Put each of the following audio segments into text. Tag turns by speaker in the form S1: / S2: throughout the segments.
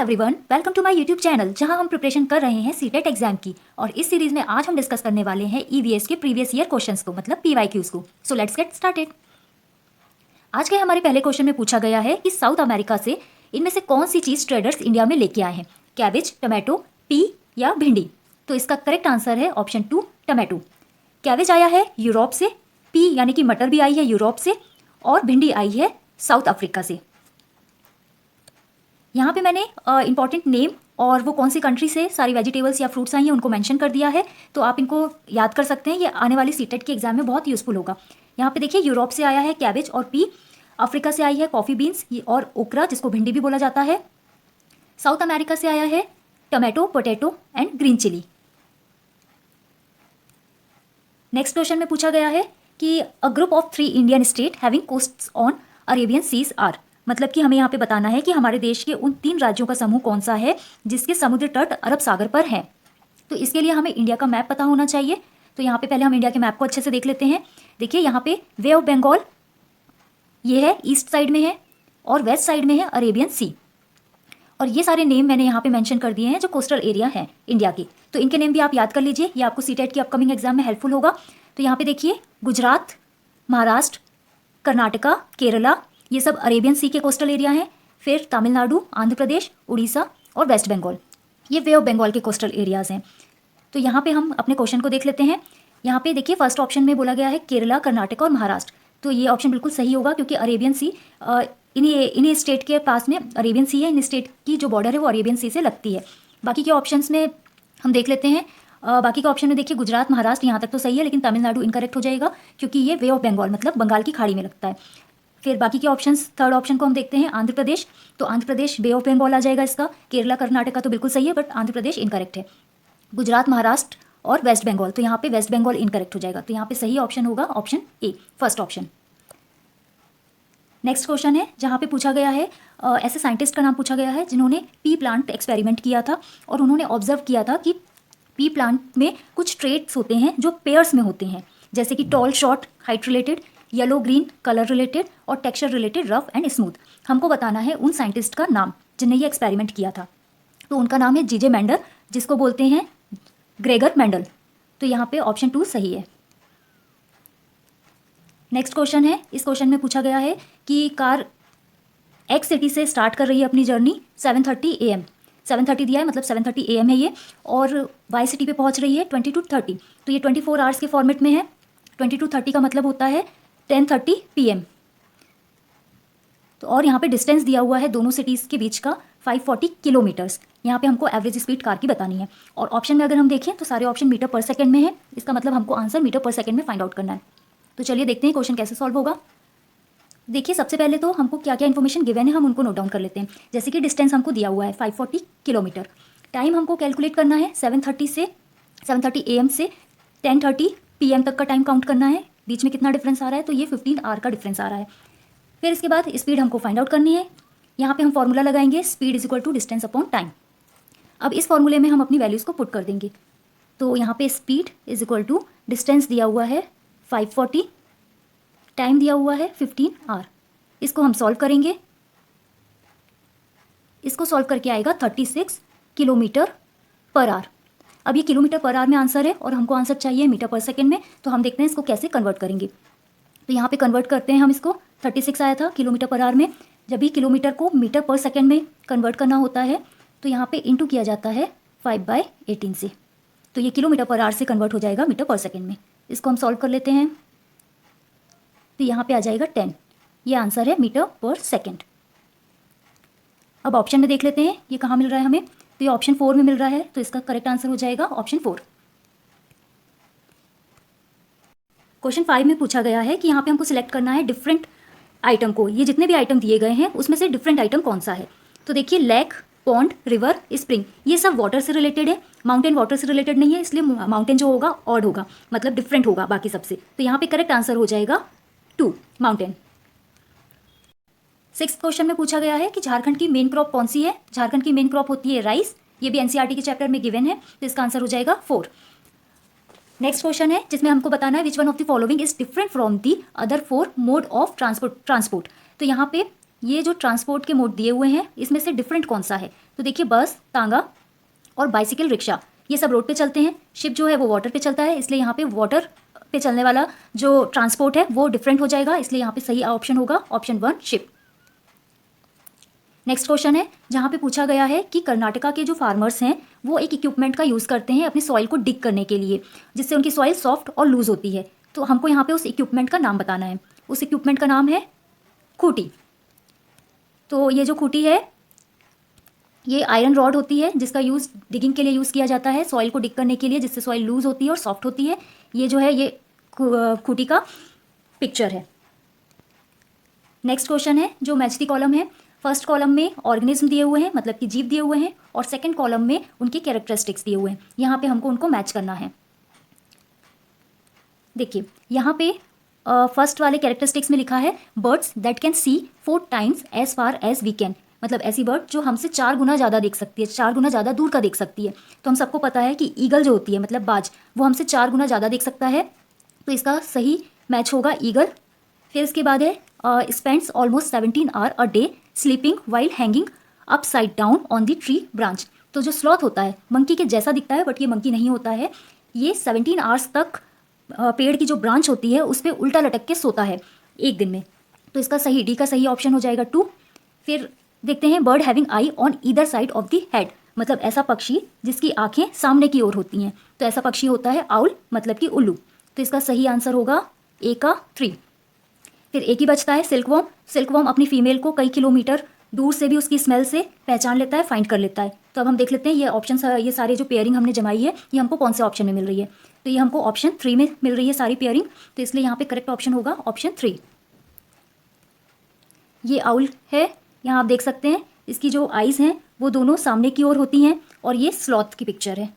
S1: Everyone, welcome to my YouTube channel जहां हम preparation कर रहे हैं सीटेट एग्जाम की। और इस सीरीज में आज हम डिस्कस करने वाले हैं ईवीएस के प्रीवियस ईयर क्वेश्चंस को, मतलब पीवाईक्यूज को। So let's get started. आज के हमारे पहले क्वेश्चन में पूछा गया है कि साउथ अमेरिका से इनमें से कौन सी चीज ट्रेडर्स इंडिया में लेके आए हैं, कैबेज, टमाटो, पी या भिंडी। तो इसका करेक्ट आंसर है ऑप्शन 2, टमाटो। कैबेज आया है यूरोप से, पी यानी कि मटर भी आई है यूरोप से, और भिंडी आई है साउथ अफ्रीका से। यहाँ पे मैंने इंपॉर्टेंट नेम और वो कौन सी कंट्री से सारी वेजिटेबल्स या फ्रूट्स आई हैं उनको मेंशन कर दिया है, तो आप इनको याद कर सकते हैं। ये आने वाली सीटेट के एग्जाम में बहुत यूजफुल होगा। यहाँ पे देखिए, यूरोप से आया है कैबेज और पी, अफ्रीका से आई है कॉफ़ी बीन्स और ओकरा जिसको भिंडी भी बोला जाता है, साउथ अमेरिका से आया है tomato, potato and green chilli. Next question में पूछा गया है कि a group of 3 Indian state having coasts on Arabian seas are. मतलब कि हमें यहाँ पे बताना है कि हमारे देश के उन 3 राज्यों का समूह कौन सा है जिसके समुद्र तट अरब सागर पर है। तो इसके लिए हमें इंडिया का मैप पता होना चाहिए। तो यहाँ पे पहले हम इंडिया के मैप को अच्छे से देख लेते हैं। देखिए, यहाँ पे वे ऑफ बंगाल ये है, ईस्ट साइड में है, और वेस्ट साइड में है अरेबियन सी। और ये सारे नेम मैंने यहाँ पे मेंशन कर दिए हैं जो कोस्टल एरिया है इंडिया के। तो इनके नेम भी आप याद कर लीजिए, ये आपको सीटेट की अपकमिंग एग्जाम में हेल्पफुल होगा। तो यहाँ पे देखिए, गुजरात, महाराष्ट्र, कर्नाटका, केरला, ये सब अरेबियन सी के कोस्टल एरिया हैं। फिर तमिलनाडु, आंध्र प्रदेश, उड़ीसा और वेस्ट बंगाल, ये वे ऑफ बंगाल के कोस्टल एरियाज़ हैं। तो यहाँ पे हम अपने क्वेश्चन को देख लेते हैं। यहाँ पे देखिए, फर्स्ट ऑप्शन में बोला गया है केरला, कर्नाटक और महाराष्ट्र। तो ये ऑप्शन बिल्कुल सही होगा क्योंकि अरेबियन सी इन्हीं स्टेट के पास में अरेबियन सी है। इन स्टेट की जो बॉर्डर है वो अरेबियन सी से लगती है। बाकी के ऑप्शंस में हम देख लेते हैं। बाकी के ऑप्शन में देखिए, गुजरात, महाराष्ट्र यहाँ तक तो सही है, लेकिन तमिलनाडु इनकरेक्ट हो जाएगा क्योंकि ये वे ऑफ बंगाल मतलब बंगाल की खाड़ी में लगता है। फिर बाकी के ऑप्शंस, थर्ड ऑप्शन को हम देखते हैं आंध्र प्रदेश। तो आंध्र प्रदेश बे ऑफ बंगाल आ जाएगा इसका। केरला, कर्नाटक तो बिल्कुल सही है, बट आंध्र प्रदेश इनकरेक्ट है। गुजरात, महाराष्ट्र और वेस्ट बंगाल, तो यहाँ पे वेस्ट बंगाल इनकरेक्ट हो जाएगा। तो यहाँ पे सही ऑप्शन होगा option A, first option. Next question है जहाँ पे पूछा गया है, ऐसे साइंटिस्ट का नाम पूछा गया है जिन्होंने पी प्लांट एक्सपेरिमेंट किया था और उन्होंने ऑब्जर्व किया था कि पी प्लांट में कुछ ट्रेट्स होते हैं जो पेयर्स में होते हैं, जैसे कि tall, short, height related, yellow green, colour related और texture related, rough and smooth. हमको बताना है उन साइंटिस्ट का नाम जिन्हें ये एक्सपेरिमेंट किया था। तो उनका नाम है जीजे मेंडल, जिसको बोलते हैं ग्रेगर मेंडल। तो यहाँ पे ऑप्शन 2 सही है। नेक्स्ट क्वेश्चन है, इस क्वेश्चन में पूछा गया है कि कार एक्स सिटी से स्टार्ट कर रही है अपनी जर्नी 7:30 AM। 7:30 दिया है, मतलब 7:30 AM है ये, और वाई सिटी पे पहुंच रही है 22:30। तो ये 24 आवर्स के फॉर्मेट में है। 22:30 का मतलब होता है 10:30 PM। तो और यहाँ पे डिस्टेंस दिया हुआ है दोनों सिटीज़ के बीच का 540 किलोमीटर्स। यहाँ पे हमको एवरेज स्पीड कार की बतानी है। और ऑप्शन में अगर हम देखें तो सारे ऑप्शन मीटर पर सेकेंड में है, इसका मतलब हमको आंसर मीटर पर सेकेंड में फाइंड आउट करना है। तो चलिए देखते हैं क्वेश्चन कैसे सॉल्व होगा। देखिए, सबसे पहले तो हमको क्या क्या इन्फॉर्मेशन गिवन है हम उनको नोट डाउन कर लेते हैं। जैसे कि डिस्टेंस हमको दिया हुआ है 540 किलोमीटर। टाइम हमको कैलकुलेट करना है 7:30 AM से 10:30 PM तक का टाइम काउंट करना है। बीच में कितना डिफरेंस आ रहा है, तो ये 15 आवर का डिफरेंस आ रहा है। फिर इसके बाद स्पीड हमको फाइंड आउट करनी है। यहाँ पे हम फॉर्मूला लगाएंगे, speed is equal to distance upon time. अब इस फॉर्मूले में हम अपनी वैल्यूज़ को पुट कर देंगे। तो यहाँ पे speed is equal to distance दिया हुआ है 540, टाइम दिया हुआ है 15 आवर। इसको हम सॉल्व करेंगे। इसको सॉल्व करके आएगा 36 किलोमीटर पर आवर। अब ये किलोमीटर पर आवर में आंसर है और हमको आंसर चाहिए मीटर पर सेकेंड में। तो हम देखते हैं इसको कैसे कन्वर्ट करेंगे। तो यहाँ पे कन्वर्ट करते हैं हम इसको। 36 आया था किलोमीटर पर आवर में। जब भी किलोमीटर को मीटर पर सेकेंड में कन्वर्ट करना होता है तो यहाँ पे इंटू किया जाता है 5/18 से। तो ये किलोमीटर पर आवर से कन्वर्ट हो जाएगा मीटर पर सेकेंड में। इसको हम सॉल्व कर लेते हैं। तो यहाँ पे आ जाएगा 10। ये आंसर है मीटर पर सेकेंड। अब ऑप्शन में देख लेते हैं ये कहाँ मिल रहा है हमें। तो ये ऑप्शन 4 में मिल रहा है, तो इसका करेक्ट आंसर हो जाएगा ऑप्शन 4। क्वेश्चन 5 में पूछा गया है कि यहाँ पे हमको सिलेक्ट करना है डिफरेंट आइटम को। ये जितने भी आइटम दिए गए हैं उसमें से डिफरेंट आइटम कौन सा है। तो देखिए, लेक, पॉन्ड, रिवर, स्प्रिंग, ये सब वाटर से रिलेटेड है। माउंटेन वाटर से रिलेटेड नहीं है, इसलिए माउंटेन जो होगा ऑड होगा, मतलब डिफरेंट होगा बाकी सबसे। तो यहाँ पे करेक्ट आंसर हो जाएगा 2, माउंटेन। 6th क्वेश्चन में पूछा गया है कि झारखंड की मेन क्रॉप कौन सी है। झारखंड की मेन क्रॉप होती है राइस। ये भी एनसीईआरटी के चैप्टर में गिवन है, तो इसका आंसर हो जाएगा 4। नेक्स्ट क्वेश्चन है जिसमें हमको बताना है which one of the following is different from the other 4 mode of transport. तो यहाँ पे ये जो ट्रांसपोर्ट के मोड दिए हुए हैं इसमें से डिफरेंट कौन सा है? तो देखिए बस, तांगा और बाइसिकल, रिक्शा, ये सब रोड पे चलते हैं। शिप जो है वो वाटर पे चलता है, इसलिए यहाँ पे वाटर पे चलने वाला जो ट्रांसपोर्ट है वो डिफरेंट हो जाएगा, इसलिए यहाँ पे सही ऑप्शन होगा ऑप्शन 1 शिप। नेक्स्ट क्वेश्चन है जहाँ पे पूछा गया है कि कर्नाटका के जो फार्मर्स हैं वो एक इक्विपमेंट का यूज़ करते हैं अपनी सॉइल को डिग करने के लिए, जिससे उनकी सॉइल सॉफ्ट और लूज होती है। तो हमको यहाँ पे उस इक्विपमेंट का नाम बताना है। उस इक्विपमेंट का नाम है खूंटी। तो ये जो खूंटी है ये आयरन रॉड होती है जिसका यूज़ डिगिंग के लिए यूज़ किया जाता है, सॉइल को डिग करने के लिए, जिससे सॉइल लूज होती है और सॉफ्ट होती है। ये जो है ये खूंटी का पिक्चर है। नेक्स्ट क्वेश्चन है जो मैच द कॉलम है। फर्स्ट कॉलम में ऑर्गेनिज्म दिए हुए हैं, मतलब कि जीव दिए हुए हैं, और सेकंड कॉलम में उनके कैरेक्टरिस्टिक्स दिए हुए हैं। यहाँ पे हमको उनको मैच करना है। देखिए यहाँ पे फर्स्ट वाले कैरेक्टरिस्टिक्स में लिखा है birds that can see 4 times as far as we can, मतलब ऐसी बर्ड जो हमसे 4 गुना ज़्यादा देख सकती है, 4 गुना ज़्यादा दूर का देख सकती है। तो हम सबको पता है कि ईगल जो होती है, मतलब बाज, वो हमसे 4 गुना ज़्यादा देख सकता है, तो इसका सही मैच होगा ईगल। फिर इसके बाद है spends almost 17 hour a day sleeping while hanging upside down on the tree branch. तो जो स्लॉथ होता है मंकी के जैसा दिखता है, बट ये मंकी नहीं होता है। ये 17 आवर्स तक पेड़ की जो ब्रांच होती है उस पर उल्टा लटक के सोता है एक दिन में। तो इसका सही डी का सही ऑप्शन हो जाएगा 2। फिर देखते हैं bird having I on either side of the head, मतलब ऐसा पक्षी जिसकी आंखें सामने की ओर होती हैं। तो ऐसा पक्षी होता है आउल, मतलब कि उल्लू। तो इसका सही आंसर होगा ए का 3। फिर एक ही बचता है सिल्कवॉर्म। सिल्कवॉर्म अपनी फीमेल को कई किलोमीटर दूर से भी उसकी स्मेल से पहचान लेता है, फाइंड कर लेता है। तो अब हम देख लेते हैं ये ऑप्शन, ये सारे जो पेयरिंग हमने जमाई है ये हमको कौन से ऑप्शन में मिल रही है। तो ये हमको ऑप्शन 3 में मिल रही है सारी पेयरिंग, तो इसलिए यहाँ पे करेक्ट ऑप्शन होगा ऑप्शन 3। ये आउल है, यहाँ आप देख सकते हैं इसकी जो आइज़ हैं वो दोनों सामने की ओर होती हैं, और ये स्लॉथ की पिक्चर है।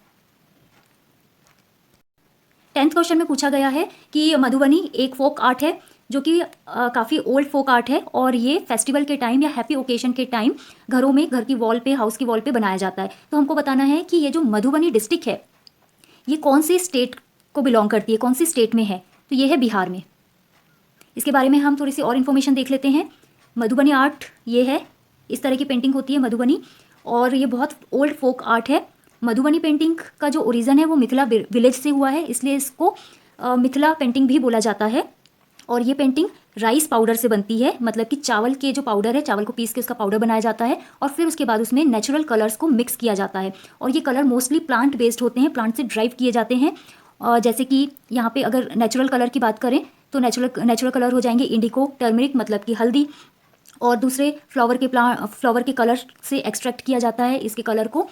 S1: 10th क्वेश्चन में पूछा गया है कि मधुबनी एक फोक आर्ट है जो कि काफ़ी ओल्ड फोक आर्ट है, और ये फेस्टिवल के टाइम या हैप्पी ओकेशन के टाइम घरों में, घर की वॉल पे, हाउस की वॉल पे बनाया जाता है। तो हमको बताना है कि ये जो मधुबनी डिस्ट्रिक्ट है ये कौन सी स्टेट को बिलोंग करती है, कौन सी स्टेट में है। तो ये है बिहार में। इसके बारे में हम थोड़ी सी और इन्फॉर्मेशन देख लेते हैं। मधुबनी आर्ट ये है, इस तरह की पेंटिंग होती है मधुबनी, और ये बहुत ओल्ड फोक आर्ट है। मधुबनी पेंटिंग का जो ओरिजिन है वो मिथिला विलेज से हुआ है, इसलिए इसको मिथिला पेंटिंग भी बोला जाता है। और ये पेंटिंग राइस पाउडर से बनती है, मतलब कि चावल के जो पाउडर है, चावल को पीस के उसका पाउडर बनाया जाता है, और फिर उसके बाद उसमें नेचुरल कलर्स को मिक्स किया जाता है। और ये कलर मोस्टली प्लांट बेस्ड होते हैं, प्लांट से ड्राइव किए जाते हैं। जैसे कि यहाँ पे अगर नेचुरल कलर की बात करें तो नेचुरल कलर हो जाएंगे इंडिको, टर्मरिक मतलब कि हल्दी, और दूसरे फ्लावर के कलर से एक्सट्रैक्ट किया जाता है इसके कलर को।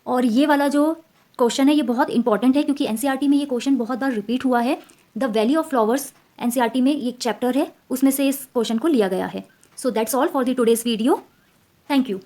S1: और ये वाला जो क्वेश्चन है ये बहुत इंपॉर्टेंट है, क्योंकि एनसीईआरटी में ये क्वेश्चन बहुत बार रिपीट हुआ है। The valley of flowers NCERT में ये एक चैप्टर है, उसमें से इस क्वेश्चन को लिया गया है। So that's all for the today's video. Thank you.